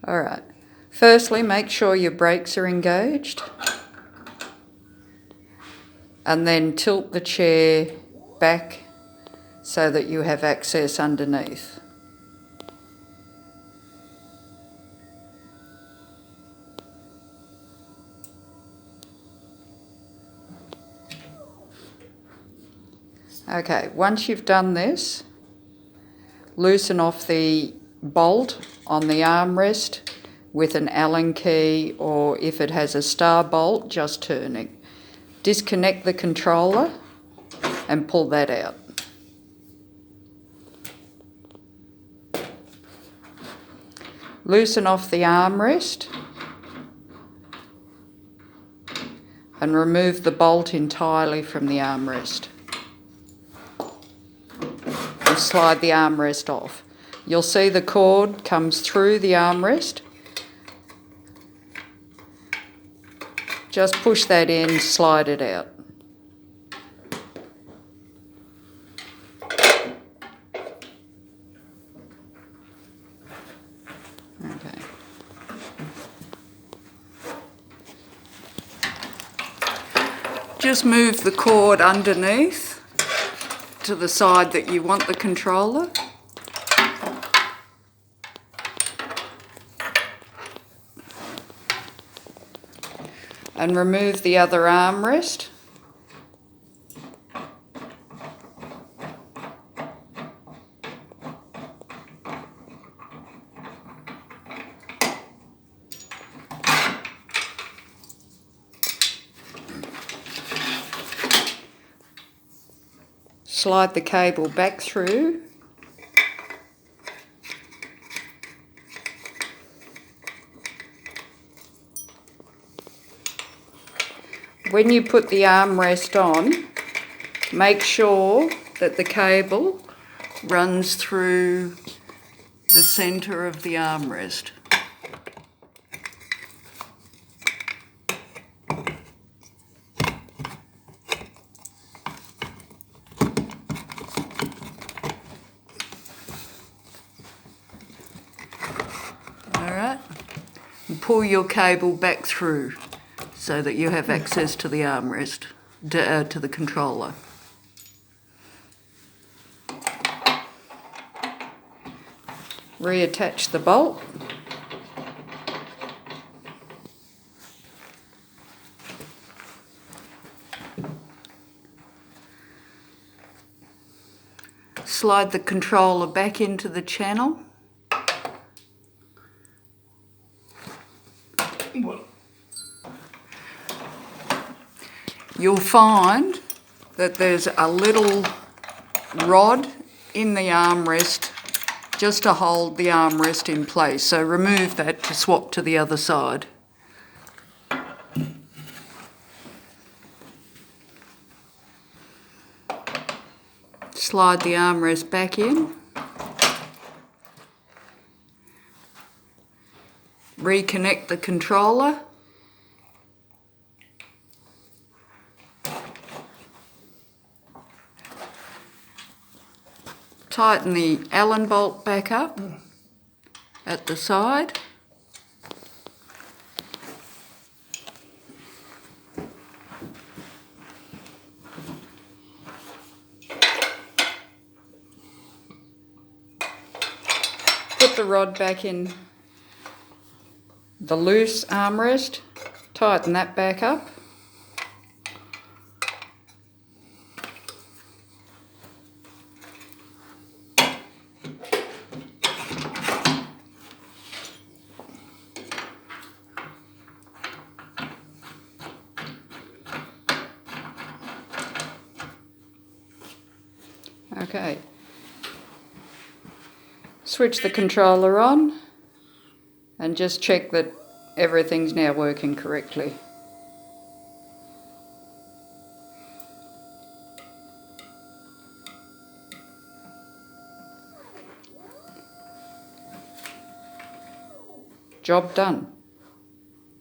Alright, firstly make sure your brakes are engaged and then tilt the chair back so that you have access underneath. Okay, once you've done this, loosen off the bolt on the armrest with an Allen key, or if it has a star bolt, just turning. Disconnect the controller and pull that out. Loosen off the armrest and remove the bolt entirely from the armrest. And slide the armrest off. You'll see the cord comes through the armrest. Just push that in, slide it out. Okay. Just move the cord underneath to the side that you want the controller. And remove the other armrest. Slide the cable back through. When you put the armrest on, make sure that the cable runs through the centre of the armrest. Alright, and pull your cable back through so that you have access to the armrest, to the controller. Reattach the bolt. Slide the controller back into the channel. You'll find that there's a little rod in the armrest just to hold the armrest in place. So remove that to swap to the other side. Slide the armrest back in. Reconnect the controller. Tighten the Allen bolt back up at the side. Put the rod back in the loose armrest, tighten that back up. Okay, switch the controller on and just check that everything's now working correctly. Job done.